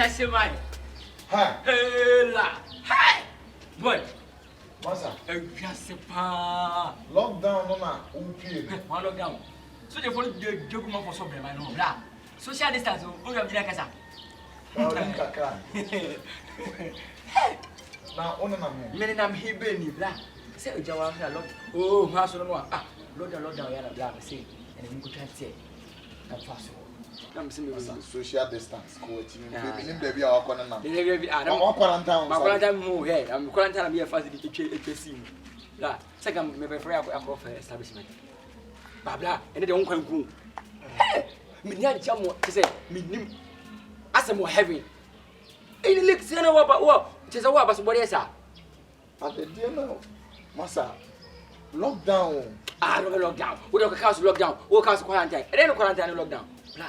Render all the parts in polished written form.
Sasha man. Ha. Hela. Hi. Boy. Masa. Just pa. Lockdown no na upie. One lockdown. So the follow the document for some man no. Bra. Social distance o you am kasa. Kakra. Na ona na me. Me na me hebe ni bra. Say ojawa ha lock. Oh, ma so no ah. Lockdown ya na bra say. And we go try to na fast. I'm saying social distance ko ati ni baby a wakọ na. Baby ah. Ma quarantine. Ma quarantine mo here. I'm quarantine am here fast the etwesi. La, second me be free akọ for establishment. Babla, ene de won kwan ku. Me nya cha mo say me nim asem wo heaven. Any lick say na wa ba say wa ba so body esa. At the day now. Masa. Lockdown. Ah, no lockdown. We don't cause lockdown. We cause quarantine. E dey no quarantine lockdown. Bla,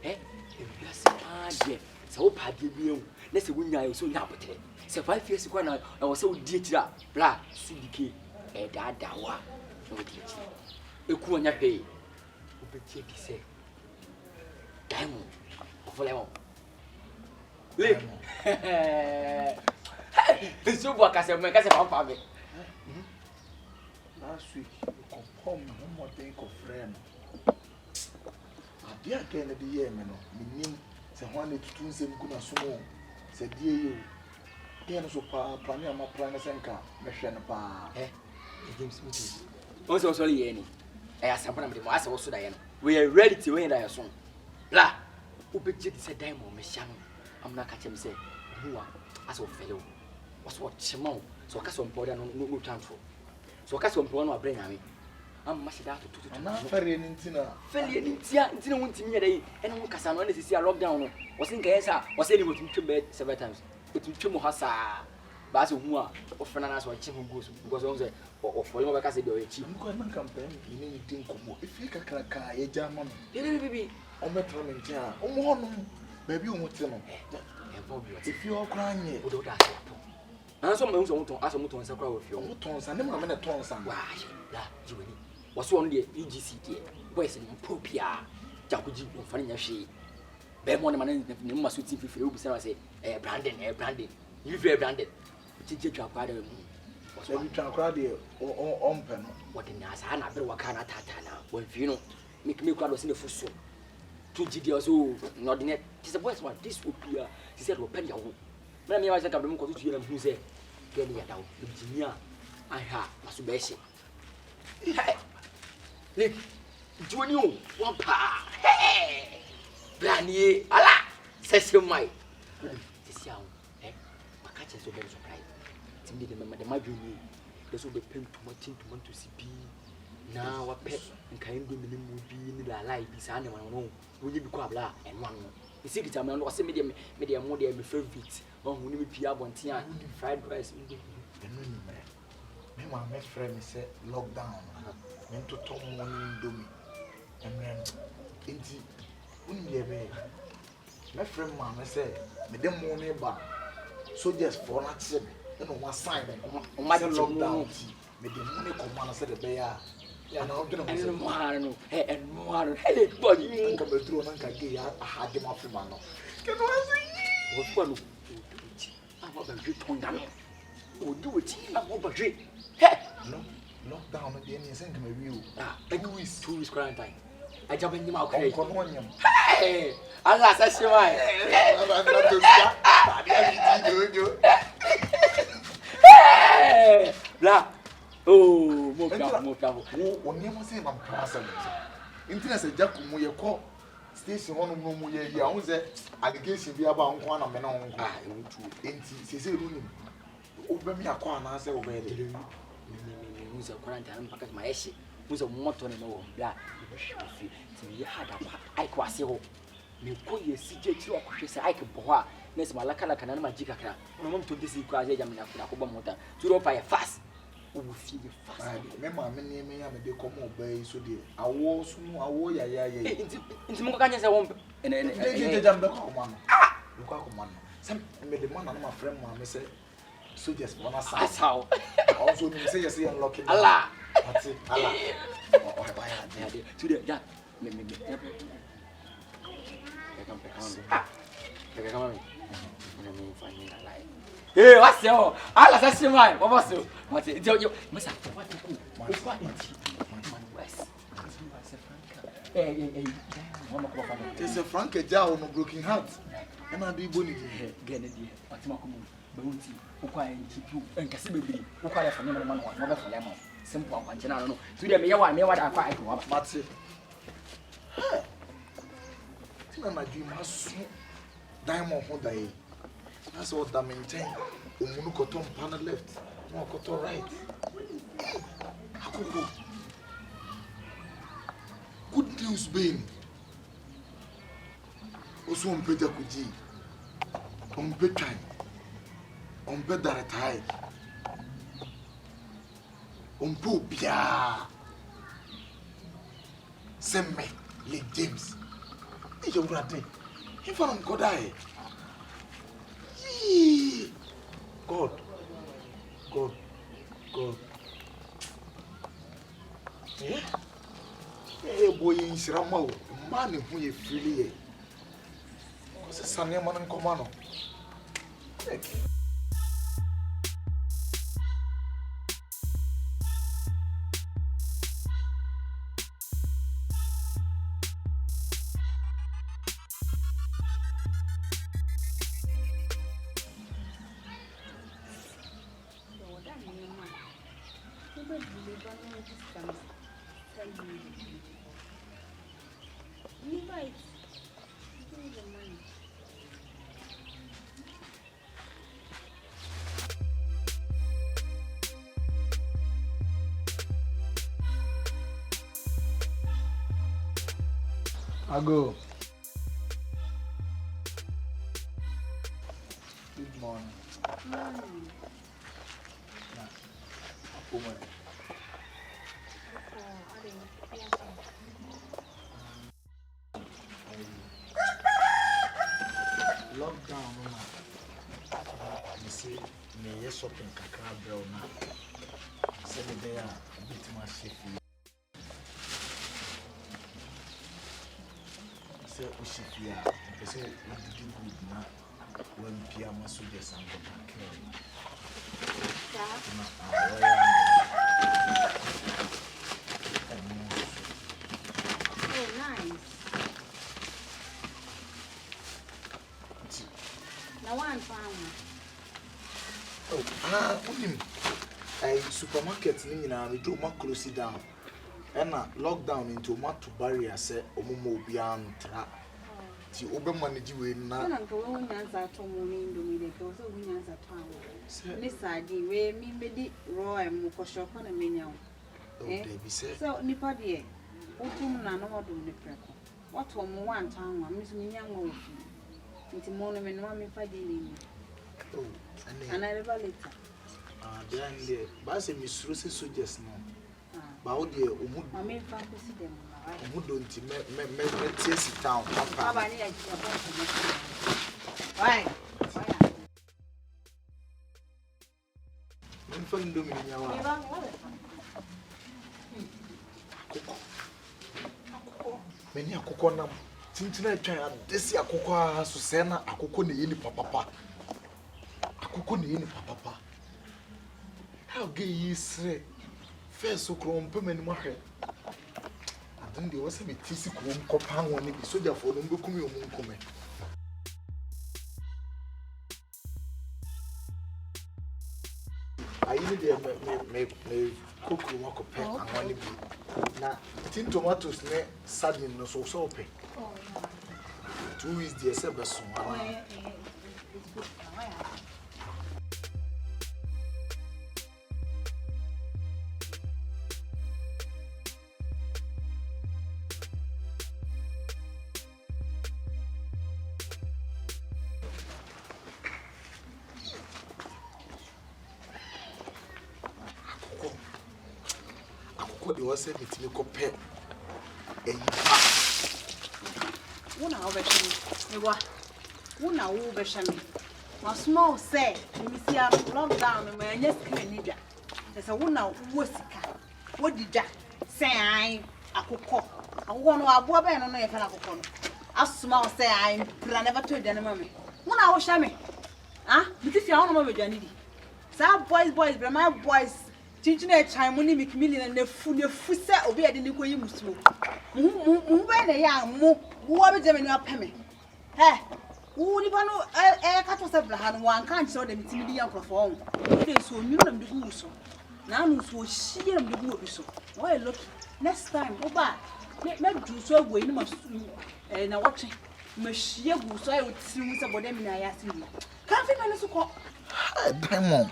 e bi ase pa de. So pa de bi o. Na se wunya yo so nya botre. Se 5 years kwa na wo se wo di etira. Bla, CDK e da wa. No di etira. Eku onya pe. O be tie bi se. Diamond. Follow. Lick. This is what I said. I said, "I'm me." Last week, you come home more think of friend. I did again the year, man. Meaning, say one to two same good as small. Said, dear you. Then so far, planning my plan as anchor. Mission pa. James Smith. Also, sorry, any. I asked someone of the master also, Diana. We are ready to win our song. Blah. Upe Jit said, Diamond, Miss Shannon. I'm not catching say, who are as a fellow. What's what Chimon? So I can't important no time for. So I can't no bring me. I'm much that to I'm not very in Tina. Fairly in Tia, didn't want to me and one Cassano is a lockdown. Was in Gaza, was able to bed several times. But to Mohasa, Basu Hua, or Fernandez or Chim goes because on the or for your Cassie or Chim. I'm going to campaign. You need to think if you can crack a German. Baby, on the Tramintia. Oh, baby, you want to know. If you are crying, you don't ask. And some of them ask them to answer with your tones and them a tones and why, you was one day EGC, Western Popia, Jacuji, funny she. Bear man, you must see if you say, Brandon, you very branded. Teacher Jacquard, was every Jacquard or on pen. What in Nasana, Wakana Tatana, when you know, make me was in the foot soon. 2 GDs old, not in it. Tis the worst one. This would be he said, open your home. When I was at a room, because you who said, get me out, Virginia. I have masturbation. Hey, Nick, do you one pa? Hey, Brandy, Allah, says your might. This young, my catch is so very surprised. It's me, the my junior. There's all the pen to my team to CP. Now, a pet and kind women would be in the life, this animal. Will you be quabla and one? The secret I'm not a medium more than my favorite. Oh, when we pia one tea, fried rice. My best friend said lockdown. Meant to talk morning do me. And then, indeed, wouldn't be a baby. My friend, Mamma said, Madame morning bar. So just for not said, and on one side, on my lockdown. Madame Money command said the bear. Yeah, no, and more, and more, hey, body, you come through and can get a hard them off your man. Can I say? What's one? I'm not a good tongue. Oh, do it. I'm over drink. Hey, no, lockdown at the end, send him a view. Ah, 2 weeks quarantine. I jump in the mouth. Hey, alas, that's your mind. Hey, blah. Oh, more travel. One never say my class. Internet a jack who you call station on room where you own the allegation be about one of men on. Ah, she said, open me a corner, I said, obey the who's a quarantine packet my essay, who's a motor and all black. You had a I quasi. You could you see J2 or she said, I could boa. Miss Malacala can magic. No one to this equation. I'm not to rope by a fast. Who feel fast? Remember, many may be come obey so dear. I was no, ya. Into Mocanyas, I won't. And then they jump back on. You call command. Some made the man and my friend, Mamma said, so just one aside. How also say, you see, unlocking Allah. That's it. Allah. Today, that maybe. come on. Hey, what's your? I'll assess you, man. What was you? What's it? You, Mister, what you do? What's what? Hey. There's a Frank Ejao no broken heart. And I do bonny. Get it. What's my common? Bounty, who quiet you and Cassidy, who quiet for no one, never for them. Simple one, General. To them, you are never what I fight. What's it? My dream has diamond on day. That's what I maintain. Umunukotom panel left, no koto right. Akuko. Good news, Ben. Also, on Peter Kuji, on Petai, on Pedaratai, on Popia. Send me, Lake James. You're right. If I'm God, God. Yeah? Hey, boy, in Siramo, man, who you freely. Because it's a name on command. I go. Good morning. Woman. Lockdown, you see, me shopping kakra brown now. Say the day a bit more shaky. Say Ushifia, say what did you good now when Piama Suggest and Oh, nice. Now one farmer. Oh, a supermarket, you know, we do more close down. And lockdown into what to barrier say, Omo beyond trap. The open manager will not. I'm going to answer to morning, Dominic, also we answer town. Miss Adi, we made it raw and Mukosho on a menu. So, Nipa dear, Otum Nano do the preco. What one town, Miss Minian will be. Into monument, one if I didn't. Oh, and I never later. Then the Bassy Miss Rosie suggests no. But dear, I mean, fancy them. Who don't make it town? Why? Many a coconut. Tintin child, this year cocoa, Susana, a coconut in papa. A coconut in papa. How gay ye say, fair so grown, permanent market. Then there was a bit tissy compound when it is so therefore don't go come your moon come. I even may cook room of pet and one be. Now, tin tomatoes, ne sardine, no so soap. 2 weeks, dear Sebason. They was saying it's make up pet. Una overshame. Una overshame. My small say, Miss Yam lockdown and my next manager. There's a one now Wosika. What did that say? I could call. I want to have one and I can have a I small say I never told the enemy. Muna wo hye me. Ah, biti fia ho no ma bedwane di. Sa boys, my boys. Chinchine e chan mo ni mikimili na fu se obi ade ni koyi musuo. Mu be na ya mo wo be je me ni apeme. He, wo ni ba no ka to se bra ha no wan kan che o de mitimi di yankrofo ho. De so nyu na mde gu so. Na anu so hie na mde gu obi so. Why look next time oba me du so agwo ni ma na watche. Ma hie gu so ayo tirim se bode mi na ya siri. Kan fi me so ko. Diamond.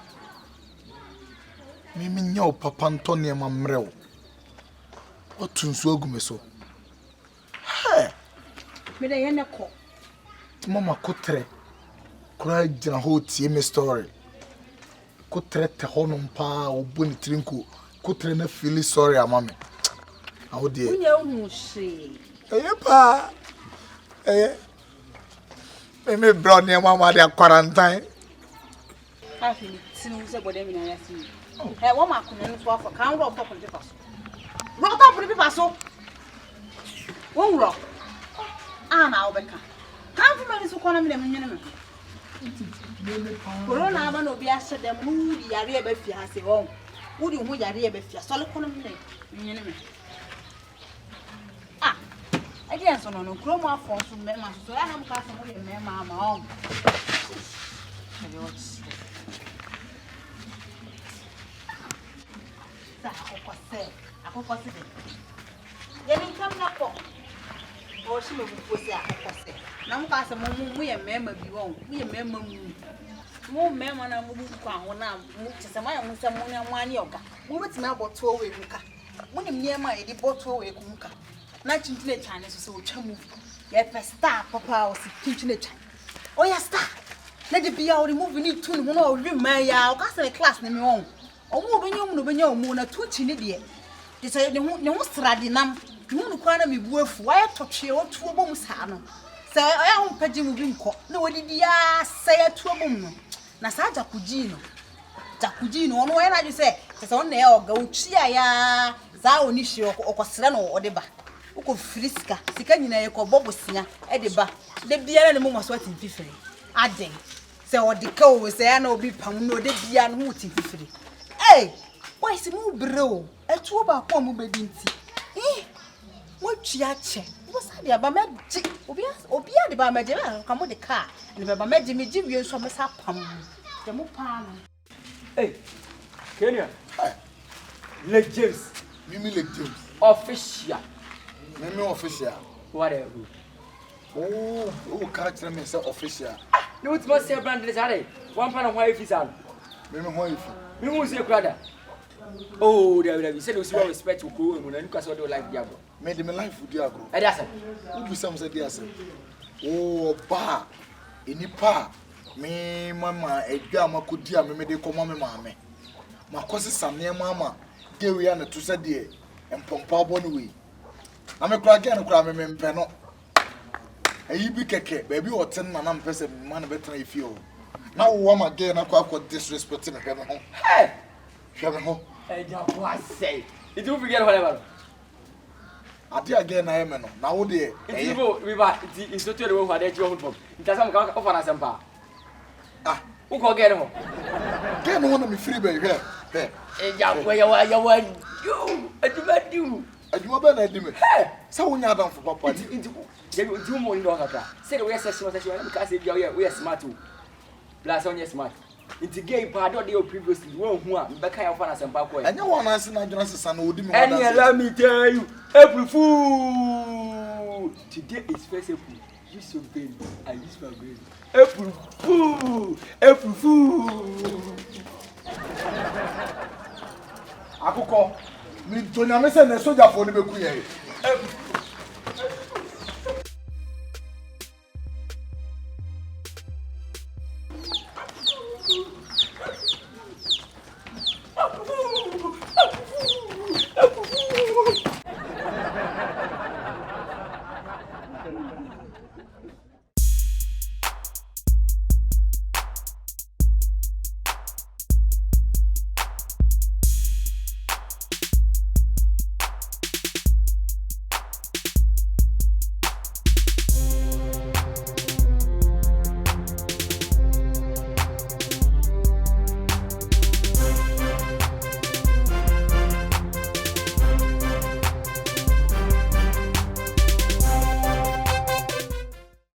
Mimi nya papa Antonio mamreo. Otunsu agume so. He. Me de ye ne ko. Mama kotre. Kura gina ho tie me story. Kotre te honum pa obu ni trinko. Kotre na feel sorry amame. Awo de. Unya hu hye. Eye pa. Eye. Me brown ne mama de quarantine. Afi tinu se bode mi na ya siri. Eh, what ma kunu nso afọ kan ro top the paper so. Ro top the paper so. Won ro. Na obeka. Kan fi mani so kona mi na menwene me. Corona aba no bi ahye dem no wudi yare e ba fi ha se won. Wudi hu yare e ba fi so le kona mi na menwene me. Again so no kro mo afọ so me ma so ya na mo ka so mo ye me ma on. Akoko se de. Yemi kam na ko. O shi me bu se akoko se. Na mo ka se mo ye mema bi won. Mo ye mema mu. Mo mema na mo bu kwa ho na mo tse ma ya mo se mo nya mo ani oga. Mo beti na boto we mu ka. Mo ni nyema e di boto we ku mu ka. Na chinchine chan so se o twa mu. Ye pe star papa o si chinchine chan. O ya star. Na de bia o remove ni tune mo na o wi man ya o ka se class na me won. Omo benyum no benya omo na tuchi ne de say ne ho srade nam ne ho kwa na mebu afu wa yetotwe o tuo bom sa no say oya ho pagi mu bi nko na wodidi ya say tuo bom no na sa jakuji no ono ya na ju say on na e oga uchi ya za oni hye okosre no ode ba uko friska sika nyina ye ko bobosia e de ba de bia na mo maso atimfifiri aden say ode ka o say na obi pam no de bia no ho timfifiri. Hey, why is mu bro? Etu ba ko mu bedinti. Mo twa che. Wo sa de ba meji. Obi de ba meji ba ka mo de car. Ne ba meji me ji wie so me sa pam. De mo pa no. Hey. Kenya. Hi. Le James. Mimi Le James. Official. Mimi official. Whatever. Oh, character me say official. No it must say brand desire. One pan of why official. Mimi ho ifi. Me who say brother. Oh, there we said we should respect to go and look at what like diabo. Me de me life with diabo. I that's it. Who be some say dia say. Oh, ba. Enipa me mama edwa makodi a me de komo me maame. Makosi same mama. De we na to say de empompa bonu we. Na me kura gen kura me mpe no. Ayi bi keke, baby oten na mpese man betra ifio. Na wo ma gen na kwa disrespect me hwe me ho. Hey, hwe me ho. Hey, just what say. It will forget whatever. Ade again na yeme no. Na wo de. It's we ba it's not the one who had you from. It has some ka offer na sempa. Ah, who go get him? Gen no na me free be hwe. Hey. Eh, ya wa you. Adwuma ba na di me. Hey, sa wo nya adam for papa. You mo ndo kaka. Say the way session because we are smart too. Plus on smart. It's game part of the previously one who are back here for us and back way. And you want to na Jonas son would me. And let me tell you, April Fool. Today is first April. Use your brain. I use my brain. April Fool. April Fool. Akoko. Mi to nya me se na soldier for ni be ku ye.